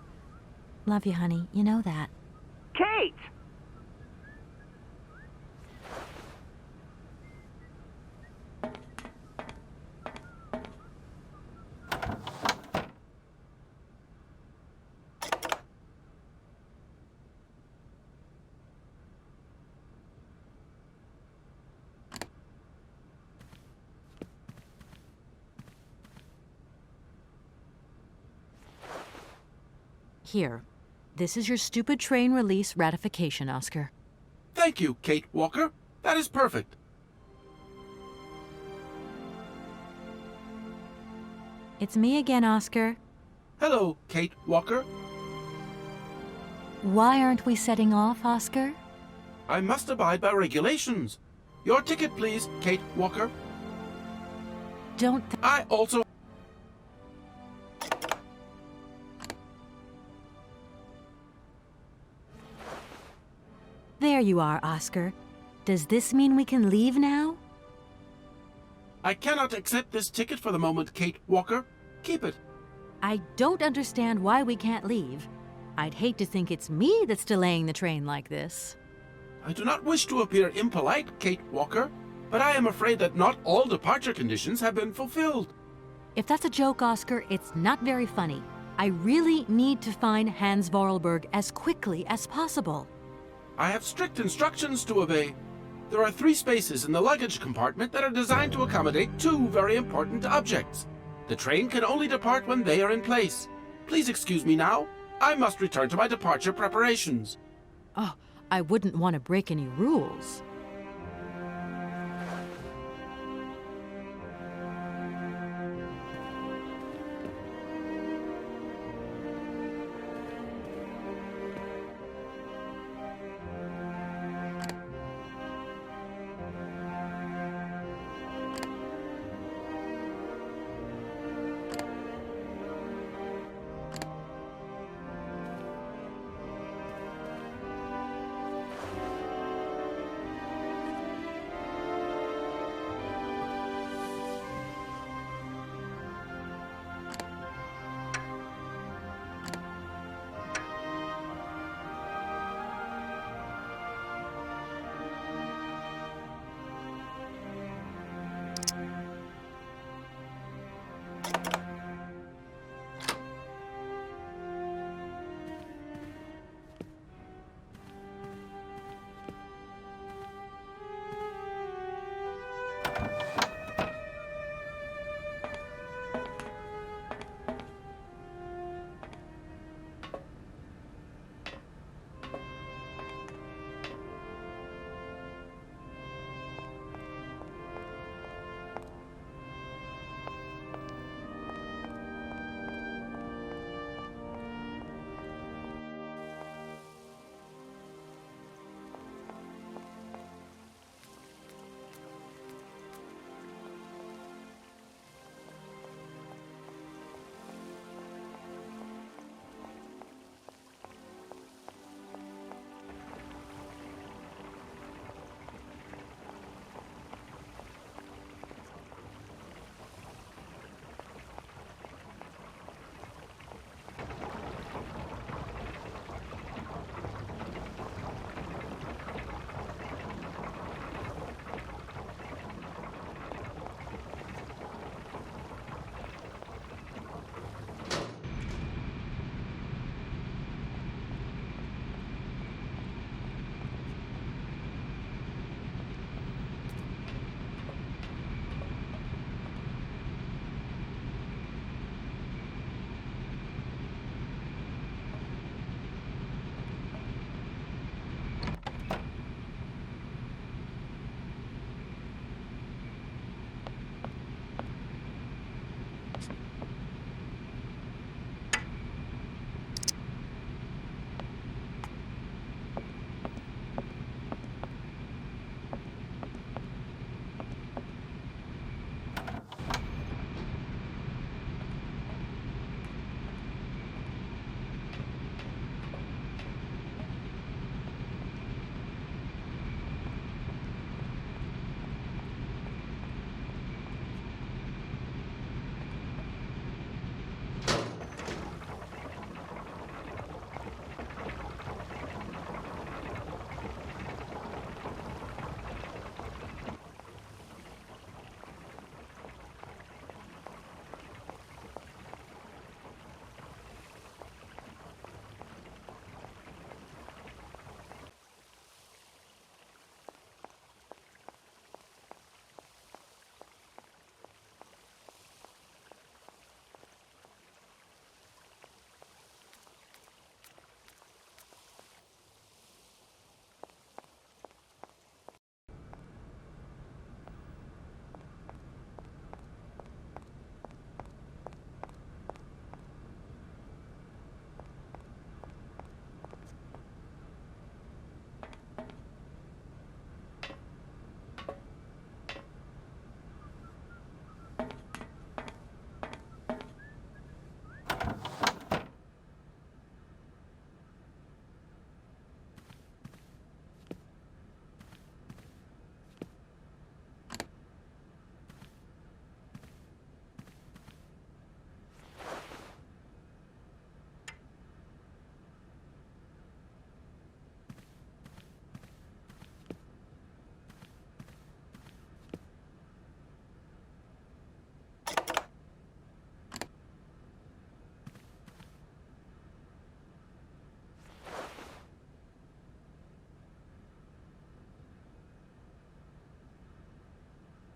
Love you, honey. You know that. Kate! Here. This is your stupid train release ratification, Oscar. Thank you, Kate Walker. That is perfect. It's me again, Oscar. Hello, Kate Walker. Why aren't we setting off, Oscar? I must abide by regulations. Your ticket, please, Kate Walker. Don't... I also... There you are, Oscar. Does this mean we can leave now? I cannot accept this ticket for the moment, Kate Walker. Keep it. I don't understand why we can't leave. I'd hate to think it's me that's delaying the train like this. I do not wish to appear impolite, Kate Walker, but I am afraid that not all departure conditions have been fulfilled. If that's a joke, Oscar, it's not very funny. I really need to find Hans Vorarlberg as quickly as possible. I have strict instructions to obey. There are 3 spaces in the luggage compartment that are designed to accommodate 2 very important objects. The train can only depart when they are in place. Please excuse me now. I must return to my departure preparations. Oh, I wouldn't want to break any rules.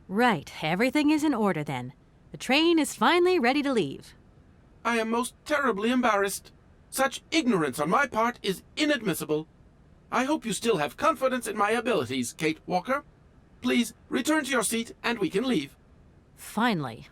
Right, everything is in order then. The train is finally ready to leave. I am most terribly embarrassed. Such ignorance on my part is inadmissible. I hope you still have confidence in my abilities, Kate Walker. Please return to your seat and we can leave. Finally.